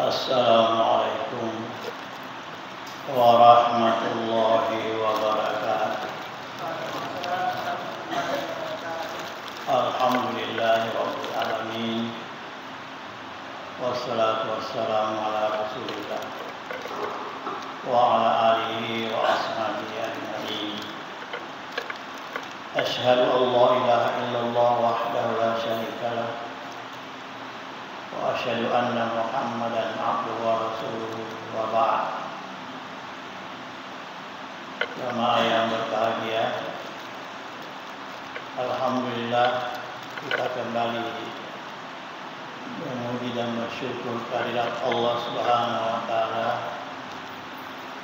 Assalamualaikum warahmatullahi wabarakatuh. Alhamdulillahirabbil alamin. Wassalatu wassalamu ala Rasulillah wa ala alihi wa ashabihi ajma'in. Asyhadu an la ilaha illallah wahdahu la syarika lah wa asyhadu anna Muhammadan abduhu wa rasuluhu wa ba'd. Jamaah yang berbahagia, alhamdulillah kita kembali memuji dan bersyukur kehadirat Allah Subhanahu wa taala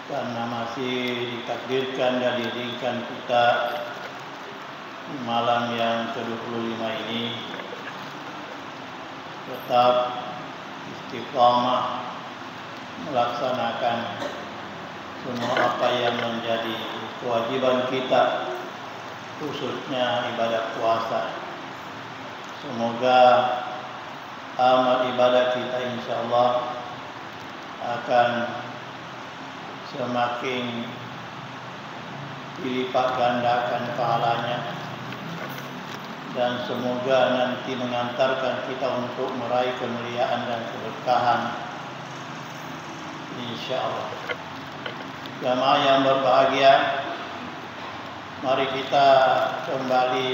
karena masih ditakdirkan dan diizinkan kita di malam yang ke-25 ini tetap istiqamah melaksanakan semua apa yang menjadi kewajiban kita, khususnya ibadah puasa. Semoga amal ibadah kita insyaallah akan semakin dilipat gandakan pahalanya, dan semoga nanti mengantarkan kita untuk meraih kemuliaan dan keberkahan insyaallah. Jamaah yang berbahagia, mari kita kembali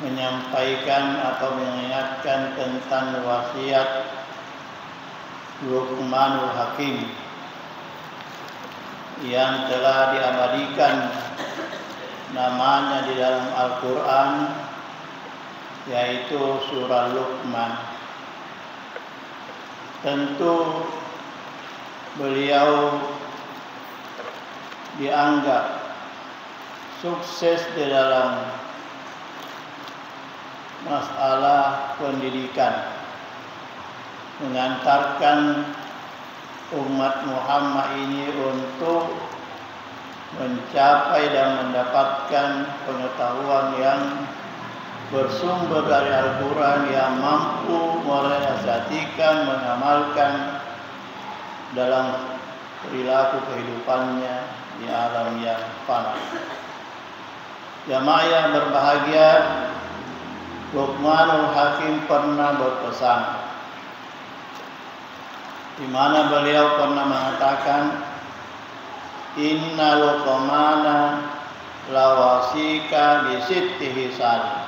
menyampaikan atau mengingatkan tentang wasiat Luqmanul Hakim yang telah diabadikan namanya di dalam Al-Quran, yaitu surah Luqman. Tentu beliau dianggap sukses di dalam masalah pendidikan, mengantarkan umat Muhammad ini untuk mencapai dan mendapatkan pengetahuan yang bersumber dari Al-Quran, yang mampu merealisasikan, mengamalkan dalam perilaku kehidupannya di alam yang fana. Jamaah yang berbahagia, Luqmanul Hakim pernah berpesan, di mana beliau pernah mengatakan, Inna Luqmana lawasika bisitti hisani.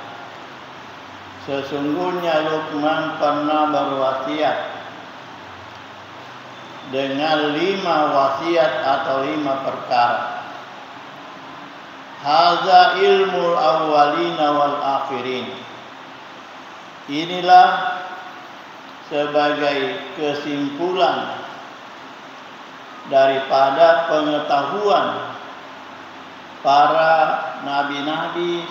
Sesungguhnya Luqman pernah berwasiat dengan 5 wasiat atau 5 perkara. Hadza ilmul awwalina wal akhirin. Inilah sebagai kesimpulan daripada pengetahuan para nabi-nabi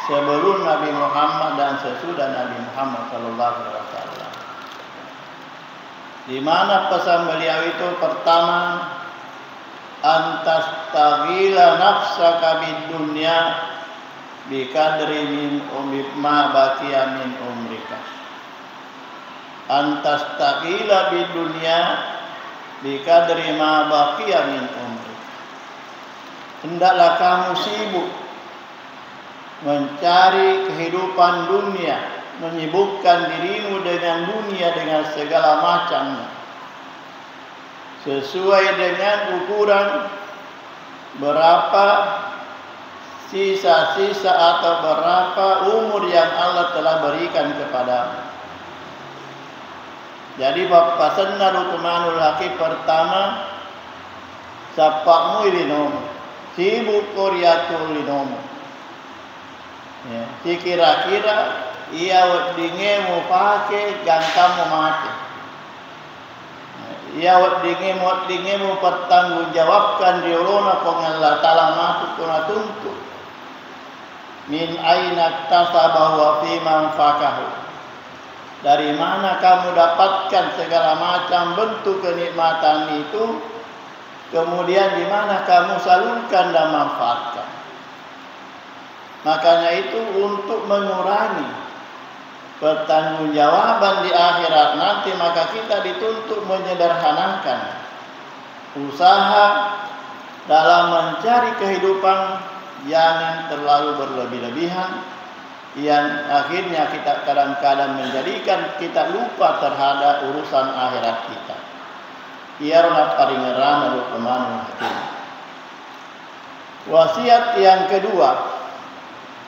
sebelum Nabi Muhammad dan sesudah Nabi Muhammad sallallahu alaihi wasallam. Di mana pesan beliau itu pertama, antastaghila nafsaka bid dunya biqadri min ma baqiya min umrika. Antastaghila bid dunya biqadri ma baqiya min umrika. Hendaklah kamu sibuk mencari kehidupan dunia, menyibukkan dirimu dengan dunia dengan segala macamnya, sesuai dengan ukuran berapa sisa-sisa atau berapa umur yang Allah telah berikan kepadamu. Jadi pasanna Luqmanul Hakim pertama, sapakmu ilinom, sibuk koriatul linom. Ya, si kira-kira ia wedinge mau pakai gantamu mati. Ia wedinge mau pertanggungjawabkan di uluna pengallah ta'ala masuk kuna tuntut. Min aina tasabahu wa fi manfakahu. Dari mana kamu dapatkan segala macam bentuk kenikmatan itu, kemudian di mana kamu salurkan dan manfaatkan. Makanya itu untuk mengurangi pertanggungjawaban di akhirat nanti, maka kita dituntut menyederhanakan usaha dalam mencari kehidupan, jangan terlalu berlebih-lebihan yang akhirnya kita kadang-kadang menjadikan kita lupa terhadap urusan akhirat kita. Iyarna paringeran rukuman hakim. Wasiat yang kedua,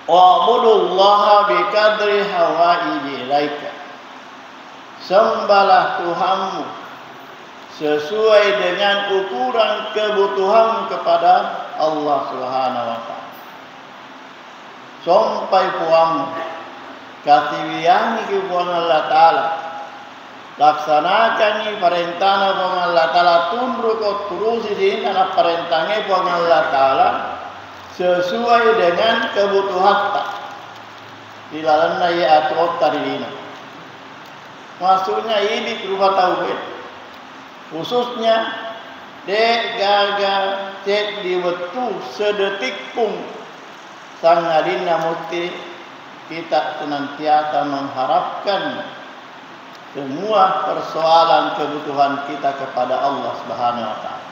wa'budullaha biqadri hawaiji ilaika. Sembahlah Tuhanmu sesuai dengan ukuran kebutuhan kepada Allah Subhanahu wa taala. Sampai puamu kasih wiyangi ke Allah taala. Laksanakan ni perintahna Allah taala, tunduk terus ini anak perintahnya Allah taala sesuai dengan kebutuhan tak. Dilalana ya atau tarilina. Maksudnya ini berupa tauhid. Khususnya dek gagal cek di waktu sedetik pun sangadina mesti kita senantiasa mengharapkan semua persoalan kebutuhan kita kepada Allah Subhanahu wa taala.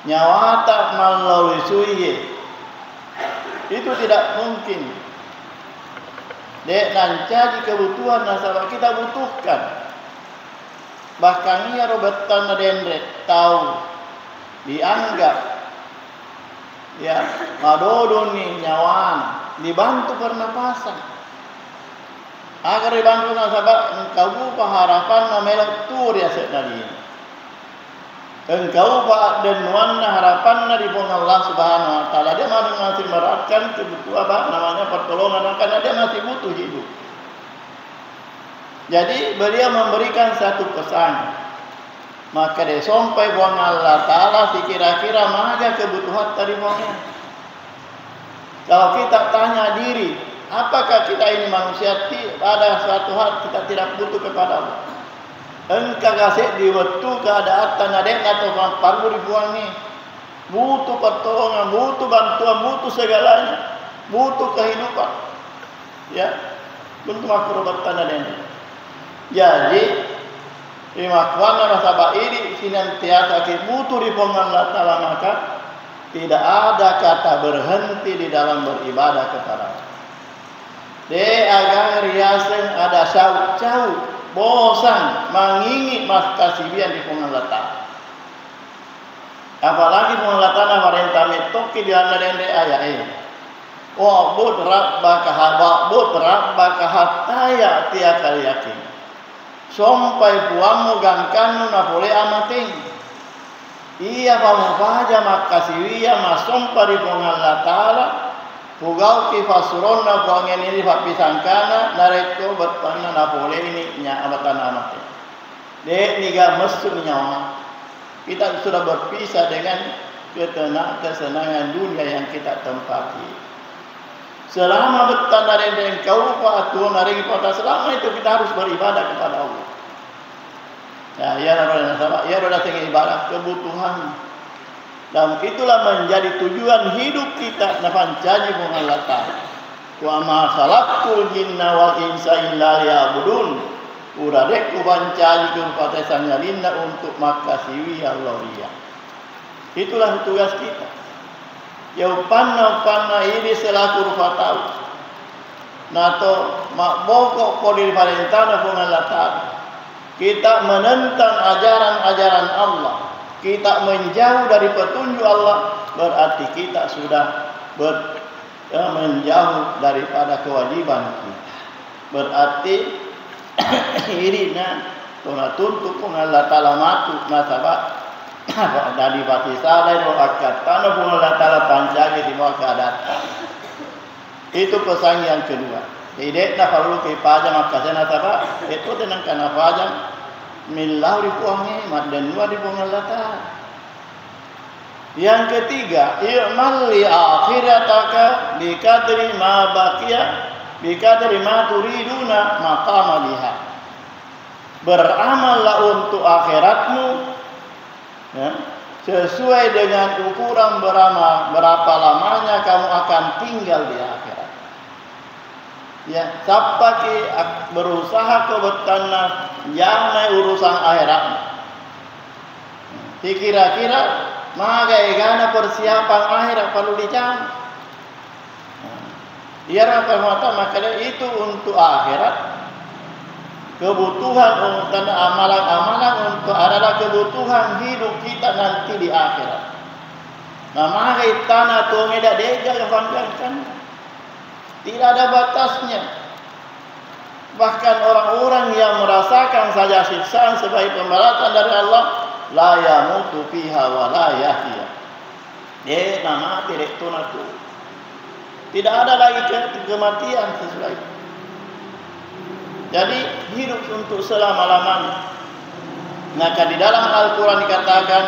Nyawa tak melalui suye itu tidak mungkin. Dek nancari kebutuhan nasabah kita butuhkan. Bahkan ia robetan dendret tahu dianggap ya madodo ni nyawan dibantu pernapasan. Agar dibantu nasabah engkau buka harapan namelok tur ya sekali. Engkau buka denuan harapan dari Allah Subhanahu wa taala. Dia masih meratkan kebutuhan apa namanya pertolongan karena dia masih butuh hidup. Jadi beliau memberikan satu pesan. Maka dia sampai buang Allah taala kira-kira mana kebutuhan dari buangnya. Kalau kita tanya diri, apakah kita ini manusia pada suatu hal kita tidak butuh kepada Allah? Engkau kasih di waktu keadaan tanadek atau perlu dibuangi, butuh pertolongan, butuh bantuan, butuh segalanya, butuh kehidupan. Ya, bentuk makro bertanadek. Jadi imakwana nasabah ini senantiasa butuh di Allah taala, maka tidak ada kata berhenti di dalam beribadah kepada Allah. De agar riasen ada cauk-cauk, bosan, mengingin mas kasibian di Allah taala. Apalagi Allah taala merintah metoki di dalam dende ayat ini. Wa'bud rabbaka hatta ya'tiyakal yakin. Sampai puamu gangkanu na boleh amating. Iya pamu paja makasiwiya masompa di Allah taala. Pugau ki fasuronna puangen ini papisangkana nareko bertana na boleh ini nya abatan amating. Dek niga mesu nyawa. Kita sudah berpisah dengan kesenangan dunia yang kita tempati. Selama betul dari engkau Pak Tuhan dari pada selama itu kita harus beribadah kepada Allah. Ya, ya roda tinggi ibadah kebutuhan. Dan itulah menjadi tujuan hidup kita nafan janji Allah taala. Wa ma khalaqtul jinna wal insa illa liya'budun. Uradek ku bancaji ku patesannya linda untuk makasiwi Allah ria. Itulah tugas kita. Yang panna ini selaku rupa tahu. Nato mak bokok kodi parentana pengalatan. Kita menentang ajaran-ajaran Allah. Kita menjauh dari petunjuk Allah. Berarti kita sudah menjauh daripada kewajiban kita. Berarti ini tuntut Allah taala matu nasabah. Dari pati sadai rohakat tanah pun Allah taala pancagi di bawah keadaan. Itu pesan yang kedua. Tidak nak perlu kepaja makasih nasabah. Itu tenang karena pajang milau di puangnya mat dan dua di puang Allah taala. Yang ketiga, i'mal li akhirataka biqadri ma baqiya biqadri ma turiduna maqama liha. Beramallah untuk akhiratmu. Ya, sesuai dengan ukuran berapa lamanya kamu akan tinggal di akhirat. Ya, siapa ki berusaha ke betana yang urusan akhirat. Kira-kira magana persiapan akhirat perlu dijaga. Ia rata-rata makanya itu untuk akhirat. Kebutuhan dan amalan-amalan untuk adalah kebutuhan hidup kita nanti di akhirat. Nah, maka tanah tu ngeda dega kan. Tidak ada batasnya. Bahkan orang-orang yang merasakan saja siksaan sebagai pembalasan dari Allah, la yamutu fiha wa la yahya. Nama tidak tunatu. Tidak ada lagi kematian sesuai. Jadi hidup untuk selama-lamanya. Maka di dalam Al-Quran dikatakan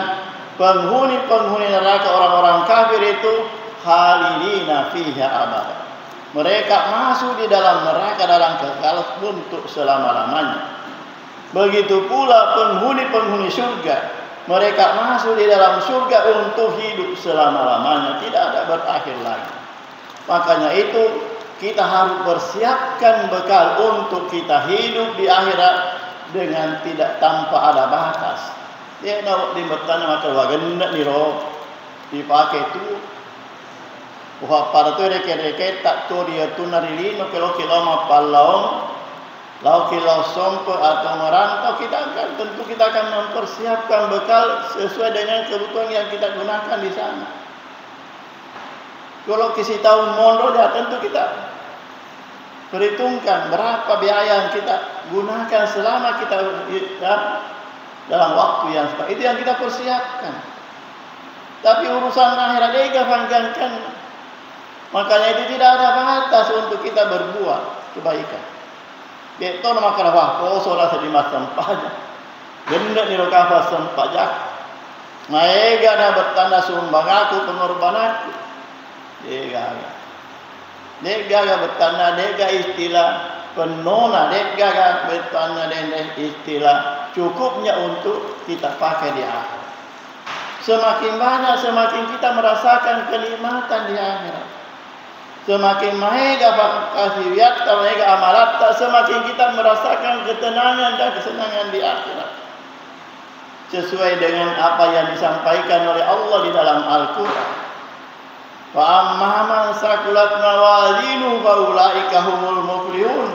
penghuni-penghuni neraka orang-orang kafir itu khalidina fiha abada. Mereka masuk di dalam neraka dalam kekal untuk selama-lamanya. Begitu pula penghuni-penghuni surga. Mereka masuk di dalam surga untuk hidup selama-lamanya. Tidak ada berakhir lagi. Makanya itu kita harus persiapkan bekal untuk kita hidup di akhirat dengan tidak tanpa ada batas. Dia nak bertanya macam bagaimana ni roh dipakai tu. Wah para tu reke tak tu dia tu narilino kalau kita mapalaom, lau kita sompo atau merantau kita akan tentu kita akan mempersiapkan bekal sesuai dengan kebutuhan yang kita gunakan di sana. Kalau kisi tahun mondo dah tentu kita perhitungkan berapa biaya yang kita gunakan selama kita dalam waktu yang seperti itu yang kita persiapkan. Tapi urusan akhirat dia panjangkan. Makanya itu tidak ada batas untuk kita berbuat kebaikan. Dia tahu nama kerana poso rasa di masa sempatnya. Benda ni rokafa sempatnya. Maega na bertanda sumbang aku pengorban aku. Dega bertanda dega istilah penona dega bertanda dengan istilah cukupnya untuk kita pakai di akhirat. Semakin banyak semakin kita merasakan kenikmatan di akhirat. Semakin mahega kasih wiat, mahega amalat, semakin kita merasakan ketenangan dan kesenangan di akhirat. Sesuai dengan apa yang disampaikan oleh Allah di dalam Al-Quran. Wa amma man sakulat mawazinu fa ulaika humul muflihun.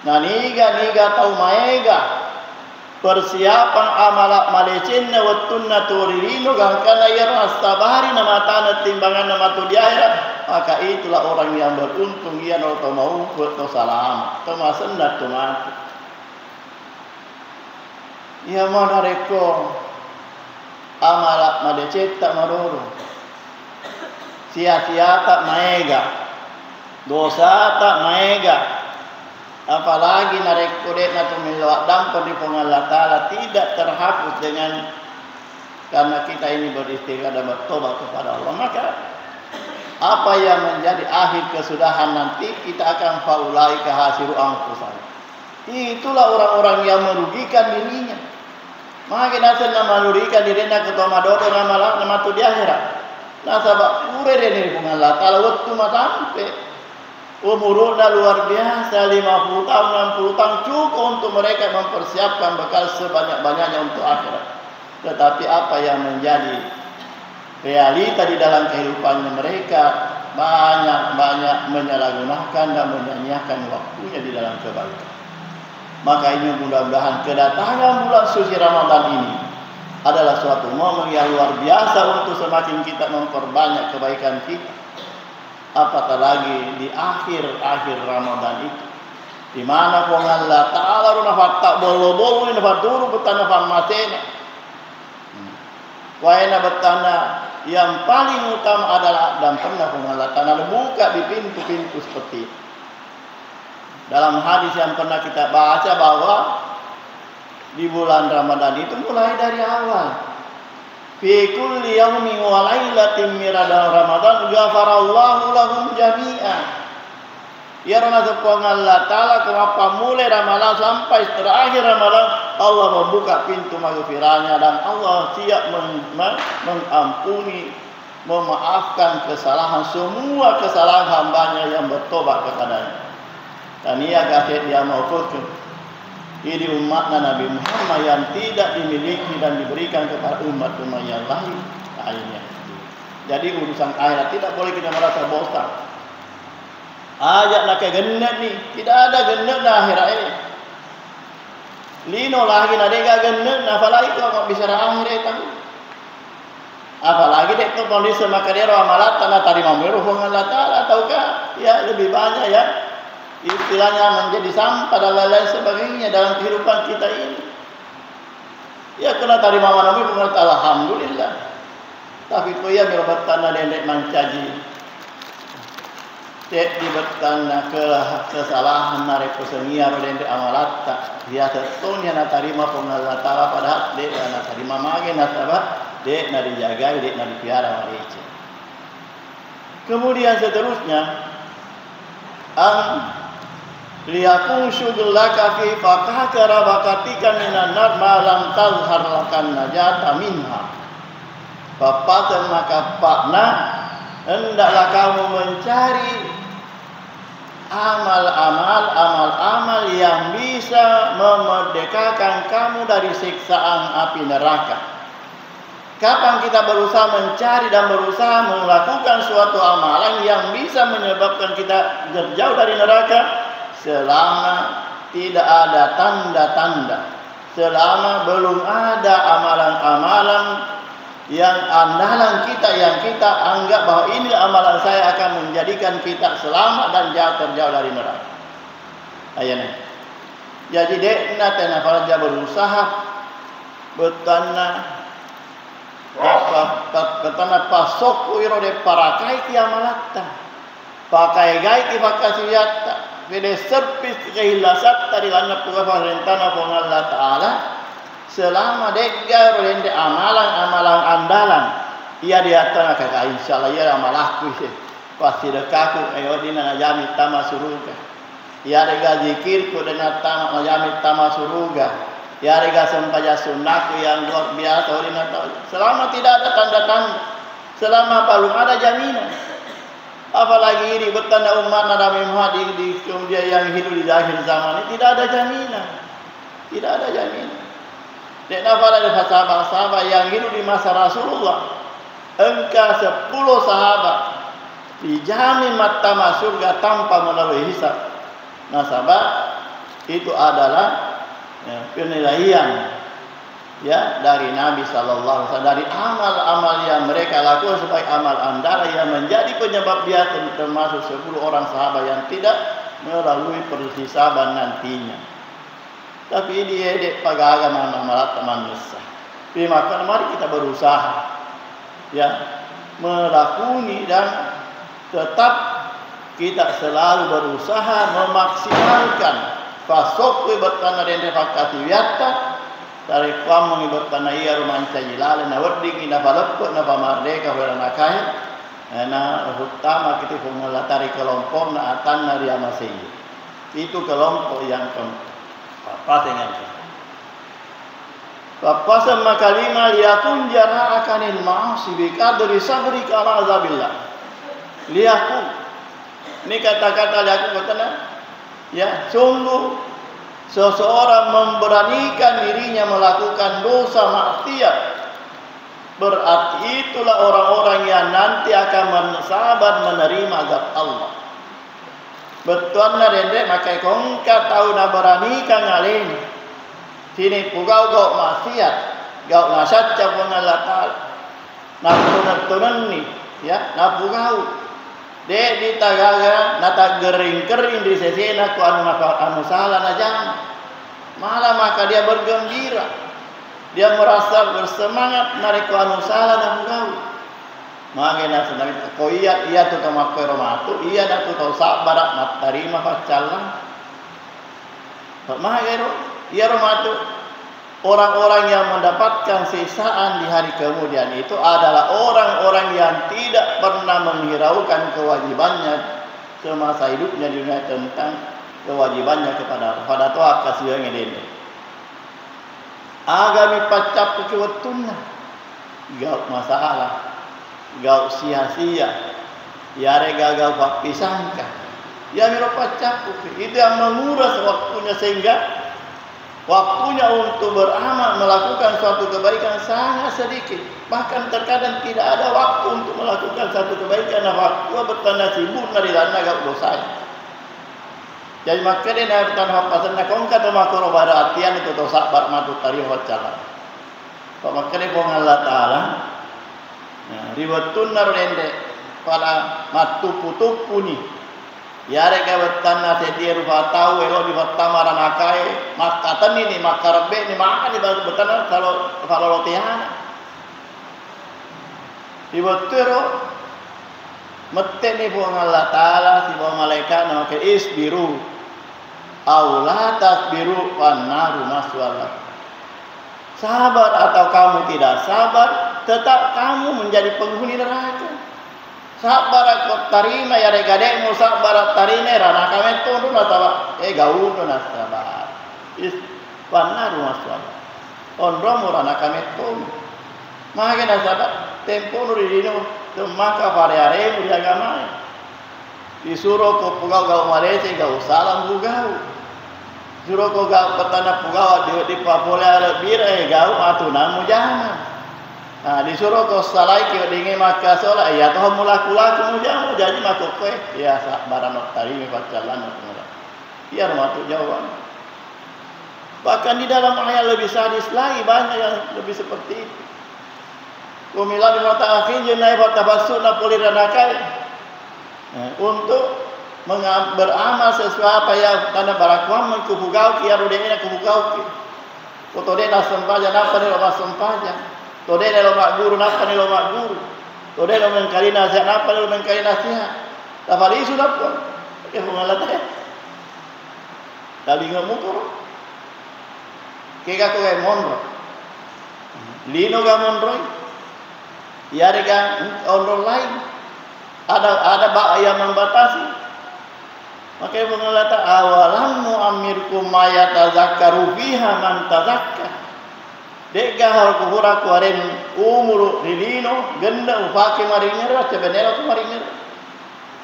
Nah niga tau mahega persiapan amalat malecinna wattunna turirino gangkana yara astabari nama tanah timbangan nama tu di akhirat. Maka itulah orang yang beruntung ia atau mau atau salam atau masendat tu mati. Ia mana reko amalat malecita maroro. Sia-sia tak maega. Dosa tak maega. Apalagi narek kodek na tumilawat dampon di Allah Ta'ala tidak terhapus dengan karena kita ini beristighfar dan bertobat kepada Allah. Maka apa yang menjadi akhir kesudahan nanti kita akan faulai kahasiru angkusan. Itulah orang-orang yang merugikan dirinya. Maka nasa nama merugikan dirinya ketoma dodo nama tu di akhirat. Nasabak pure ini pun Allah Ta'ala waktu sampai umurnya luar biasa 50 tahun 60 tahun cukup untuk mereka mempersiapkan bekal sebanyak-banyaknya untuk akhirat. Tetapi apa yang menjadi realita di dalam kehidupannya mereka banyak menyalahgunakan dan menyanyiakan waktunya di dalam kebaikan. Maka ini mudah-mudahan kedatangan bulan suci Ramadan ini adalah suatu momen yang luar biasa untuk semakin kita memperbanyak kebaikan kita. Apatah lagi di akhir Ramadan itu, di mana pun Allah Ta'ala runa fatak bolo-bolo ini faturu betana famasena. Waina betana yang paling utama adalah dan pernah pun Allah Ta'ala buka di pintu-pintu seperti itu. Dalam hadis yang pernah kita baca bahwa di bulan Ramadan itu mulai dari awal. Fi kulli yawmin wa lailatin min Ramadan ghafarallahu lahum jami'an. Ya rana sepong Allah Ta'ala kenapa mulai Ramadan sampai terakhir Ramadan Allah membuka pintu maghfirahnya dan Allah siap mengampuni, memaafkan kesalahan semua kesalahan hambanya yang bertobat kepadanya. Dan ia kasih dia mau fokus. Ini umatnya Nabi Muhammad yang tidak dimiliki dan diberikan kepada umat-umat yang lain. Akhirnya. Jadi urusan akhirat tidak boleh kita merasa bosan. Ajak nak gennet ni, tidak ada gennet dah akhirat ini. Lino lagi nak dega gennet, apalagi kau nak bicara akhirat itu. Apalagi dek tu kondisi makadero amalat tanah tadi mampu Allah Taala, tahukah? Ya lebih banyak ya. Istilahnya menjadi sampah dan lain-lain sebagainya dalam kehidupan kita ini. Ya kena tadi mama nabi berkata alhamdulillah. Tapi kau ya berobat tanah dendek mancaji. Dek dibertanda kesalahan narik kesenia dendek amalat tak. Dia tertunya na terima pengalat Allah pada dek na terima mage na sabah dek na dijaga dek na dipiara marici. Kemudian seterusnya liyakun syughulaka fi fakakara bakatika minan nar malam tazhar lakan najata minha. Bapak maka pakna hendaklah kamu mencari amal-amal yang bisa memerdekakan kamu dari siksaan api neraka. Kapan kita berusaha mencari dan berusaha melakukan suatu amalan yang bisa menyebabkan kita jauh dari neraka? Selama tidak ada tanda-tanda, selama belum ada amalan-amalan yang andalan kita yang kita anggap bahwa ini amalan saya akan menjadikan kita selamat dan terjauh dari neraka. Ayana. Jadi dek natena faraja berusaha betana pasok uiro de parakai ki amalatta. Pakai gai ki bakasiyata. Bede serpis kehilasat tadi lana puga parentana pong Allah Taala selama dega rende amalan andalan ia diatana kaka insyaallah ia amalahku pasti dekaku ayodina najami tama suruga ia dega zikirku dengan tama najami tama suruga ia dega sempaja sunnahku yang luar biasa oleh selama tidak ada tanda-tanda selama belum ada jaminan. Apalagi ini bertanda umat Nabi Muhammad di kemudian yang hidup di akhir zaman ini tidak ada jaminan. Tidak ada jaminan. Dan apalagi sahabat-sahabat yang hidup di masa Rasulullah. Engkau 10 sahabat dijamin mata surga tanpa melalui hisab. Nasabah itu adalah penilaian ya dari Nabi SAW dari amal-amal yang mereka lakukan sebagai amal andara yang menjadi penyebab dia termasuk 10 orang sahabat yang tidak melalui perhisaban nantinya. Tapi ini edek pagagama malat manusia. Maka mari kita berusaha ya melakoni dan tetap kita selalu berusaha memaksimalkan fasok bertanda dan refakasi wiata dari kamu mengibatkan ia rumah cajilale na wording ina balaput na pamardeka wala nakai na utama kita pengelatari kelompok na atan na dia masih itu kelompok yang keempat dengan Bapak makalima liyakun jara akanil ma'asi bikadri sabri kala azabillah liyakun ini kata-kata liyaku katanya ya sungguh seseorang memberanikan dirinya melakukan dosa maksiat berarti itulah orang-orang yang nanti akan sabar menerima azab Allah. Betul na dende makai kongka tahu na beranikan ngalin sini pugau gau maksiat gau nasatca pun Allah Taala na tunan ni ya na pugau de di tagaga nata gering-gering di sesena ku anu salah najam malah maka dia bergembira dia merasa bersemangat narik ku anu salah dan gau maka na senang ko iya tu kamakoi romatu iya na tu tau sabar mat tarima pacalan maka iya romatu orang-orang yang mendapatkan sisaan di hari kemudian itu adalah orang-orang yang tidak pernah menghiraukan kewajibannya semasa hidupnya di dunia tentang kewajibannya kepada Tuhan kasih yang ini. Agami pacap kewetuna, gak masalah, gak sia-sia, yare gagal pisangka, Ya miropa cakup. Itu yang menguras waktunya sehingga waktunya untuk beramal melakukan suatu kebaikan sangat sedikit. Bahkan terkadang tidak ada waktu untuk melakukan satu kebaikan. Nah, waktu bertanda sibuk dari dana gak dosa. Jadi makanya nak bertanda pasan nak kong kata makro pada atian itu dosa bar matu tari wacala. Pak makanya kong Allah Taala. Riwatun narende pada matu putupu ni. Yare ka bertanda sedia rupa tahu elo di pertama ranakai makatan ini makarbe ni makan di bertanda kalau lotihan. Ibotero mette ni buang Allah Taala si buang malaikat nama ke isbiru aula tasbiru pannaru maswala. Sabar atau kamu tidak sabar, tetap kamu menjadi penghuni neraka. Sabar aku tarina ya regadek mu sabar tarina rana kami tu nata gaul nata sabar. Is pannaru maswala. Onro rana kami tu. Maka na sabar tempo nuri dino maka pare-are mu agama. Disuruh ko pugau gau marece gau salam pugau. Suruh ko gau petana pugau di papole bira gau atuna mu jama. Nah, disuruh ko salai ke dinge maka sola ya toh mula-kula kemudian jadi makuk koe ya sak baranok tari me pacalan mula. Biar matu jawaban. Bahkan di dalam ayat lebih sadis lagi banyak yang lebih seperti itu. Kumila di mata akhir jenai pada basuna poliranakai untuk beramal sesuai apa yang tanda barakuam mengkubugau kia rodenya kubugau ki. Kotodena sempaja napa ni loma sempaja. Todena loma guru napa ni loma guru. Todena mengkali nasihat napa ni mengkali nasihat. Tafali sudah pun. Ke pengalat tali ngamukor. Kega ko gay monro. Lino ga monro. Yari ga onro lain. Ada bak yang membatasi. Makanya pengalata awalam mu'amirkum ma yatazakkaru fiha man tazakkar. Dega hal kuhura kuaren umuru rilino genda upake maringera cebenela ku maringera.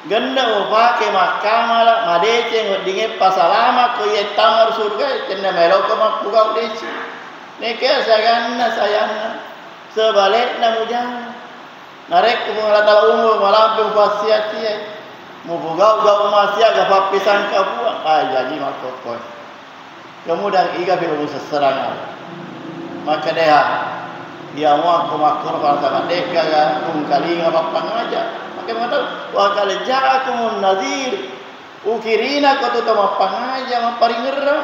Genda upake makamala madece ngodinge pasalama ko ye tamar surga cenna meloko mapuga udeci. Neke saganna sayangna sebalikna mujana. Narek pengalata umur malampung fasiat mubugau gau masia ga pisan kabua jadi makokoi. Kemudian iga film seserangan. Maka dia mau kumakur pada saat deka ya kali ngapang aja. Maka mata wa kal ja'akumun nadhir ukirina ko tu mapang aja maparingera.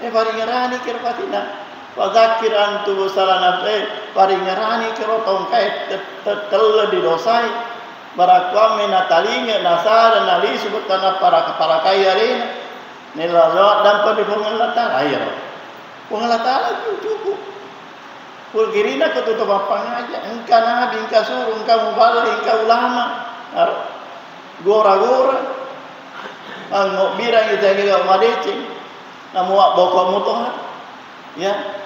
Paringerani kira patina. Wa zakir antu salana paringerani kira tong kai tetel di dosai. Barakwa menatalinge nasara nali sebutana para kaya rena. Nilalo dan pendipungan air. Pengalatan cukup. Pulgirina ketutup apa aja. Engkau nabi, engkau suruh, engkau mubalik, engkau ulama. Gora-gora. Ang birang kita kira madecing. Namu bokok mutohan. Ya.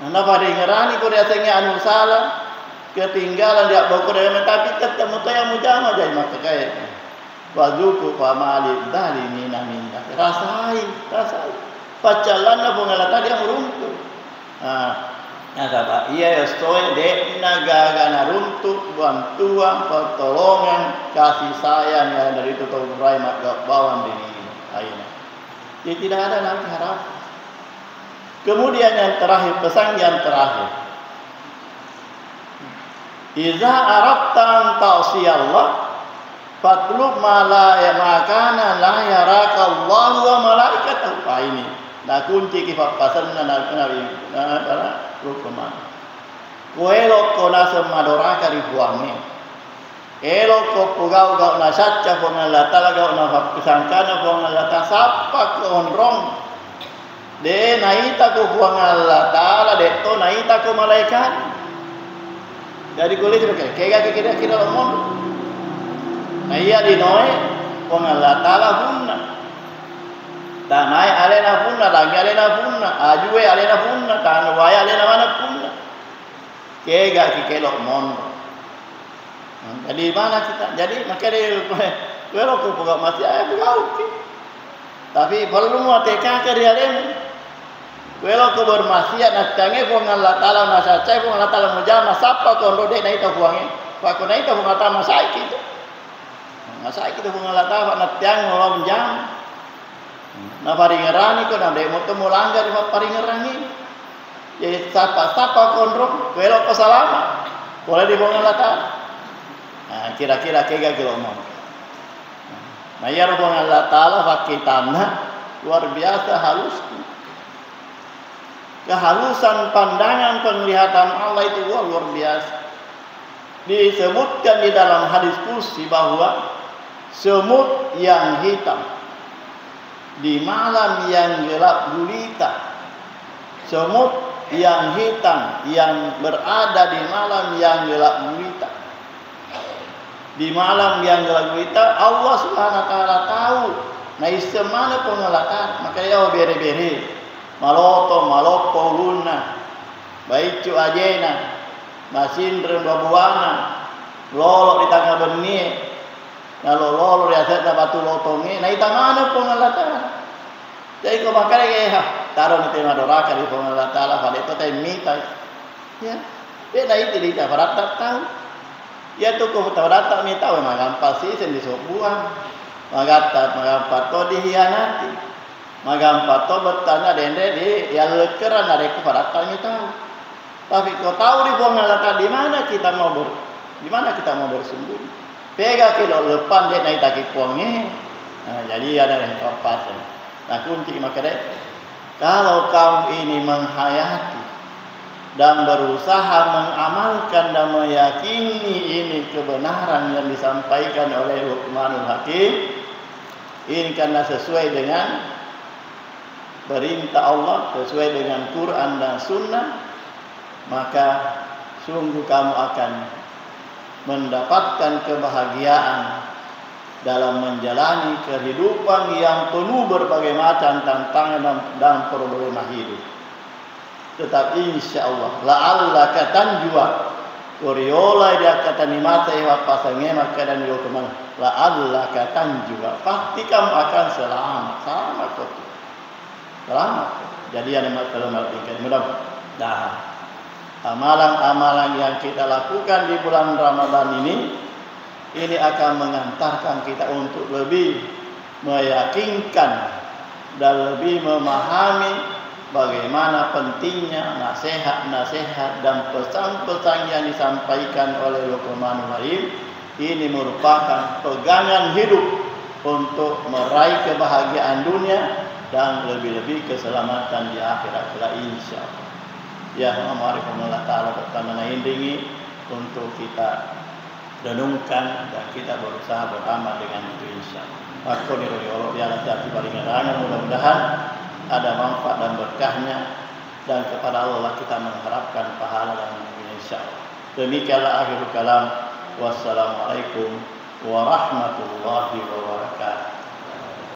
Napa dengerani ko dia sengnya anu salah. Ketinggalan dia bokok dia tapi tetap mutaya mujama jadi maka kaya. Wazuku pamali dalimina minta. Rasai. Pacalan na pengalatan dia meruntuh. Nah, iya estoy de nagaga naruntuh bantuan pertolongan kasih sayang yang dari itu tahu berai mak bawang ini aina. Jadi tidak ada lagi harap. Kemudian yang terakhir pesan yang terakhir. Iza aradta an ta'siyallah fatlub ma la makana la yaraka Allah wa malaikatuhu. Ini nah kunci kifat pasal nabi para rukman. Kuelo kona semadoraka ribuame. Elo ko pugau gau na satcha pongala talaga na papisangkana pongala tasapa ko onrong. De naita ko pongala tala de to naita ko malaikat. Dari kulit kega kira-kira lomon. Nah iya di noe pongala tala punna. Tanai alena punna, lagi alena punna, ajue alena punna, tanwai alena mana punna. Kega kikelok mon. Jadi mana kita? Jadi makanya Kalau ko pagak masih ayah pagau. Tapi perlu mau teka ke dia lem. Kalau ko bermaksiat nak tangi ko Allah Taala nasa cai ko Allah Taala mujama sapa ko rode na ita buange. Pak ko na ita bunga ta masai gitu. Masai gitu bunga Allah Taala nak tiang ngolong jam. Na paringerani ko na de mo to mulanggar di paringerani. Jadi sapa konrok kalau ko salama. Boleh di bunga Allah Taala. Nah, kira-kira kega gelomong. Nah, ya Rabbana Allah Ta'ala pakai tanah luar biasa halus. Kehalusan pandangan penglihatan Allah itu luar biasa. Disebutkan di dalam hadis kursi bahwa semut yang hitam di malam yang gelap gulita, semut yang hitam yang berada di malam yang gelap gulita. Di malam yang gelap gulita Allah Subhanahu wa taala tahu na isemana pengelatan maka ya bere-bere malopo luna baicu ajena masindre babuana lolo di tangga benih na lolo di aset na batu lotonge na itamana pengelatan jadi ko makare ya taruh ni tema doraka di pengelatan Allah pada itu teh mita ya na itu dia parata tahu. Ya tu ko tawrata mi tahu magampa si sen disubuhan magampa to dihianati magampa to bertanya dende di ya lekeran ada ko parata mi tahu tapi kau tahu di pongalata di mana kita mau bersembunyi pega kilo lepan dia naik taki ponge nah, jadi ada yang korpas nah kunci makanya kalau kaum ini menghayati dan berusaha mengamalkan dan meyakini ini kebenaran yang disampaikan oleh Luqmanul Hakim ini karena sesuai dengan perintah Allah, sesuai dengan Quran dan Sunnah, maka sungguh kamu akan mendapatkan kebahagiaan dalam menjalani kehidupan yang penuh berbagai macam tantangan dan problema hidup. Tetapi insya Allah la'allaka tanjua koriola dia kata ni mata ewa pasangnya maka dan yo kemana la'allaka tanjua pasti kamu akan selamat kok selamat jadi ada masalah tingkat mudah-mudahan amalan-amalan yang kita lakukan di bulan Ramadan ini akan mengantarkan kita untuk lebih meyakinkan dan lebih memahami bagaimana pentingnya nasihat-nasihat dan pesan-pesan yang disampaikan oleh Luqmanul Hakim ini merupakan pegangan hidup untuk meraih kebahagiaan dunia dan lebih-lebih keselamatan di akhirat kelak insyaallah. Ya, mari Allah Taala bertanda indingi untuk kita renungkan dan kita berusaha beramal dengan itu insyaallah. Aku ni Allah di atas hati paling mudah-mudahan ada manfaat dan berkahnya dan kepada Allah kita mengharapkan pahala dan insyaallah. Demikianlah akhir kalam. Wassalamualaikum warahmatullahi wabarakatuh.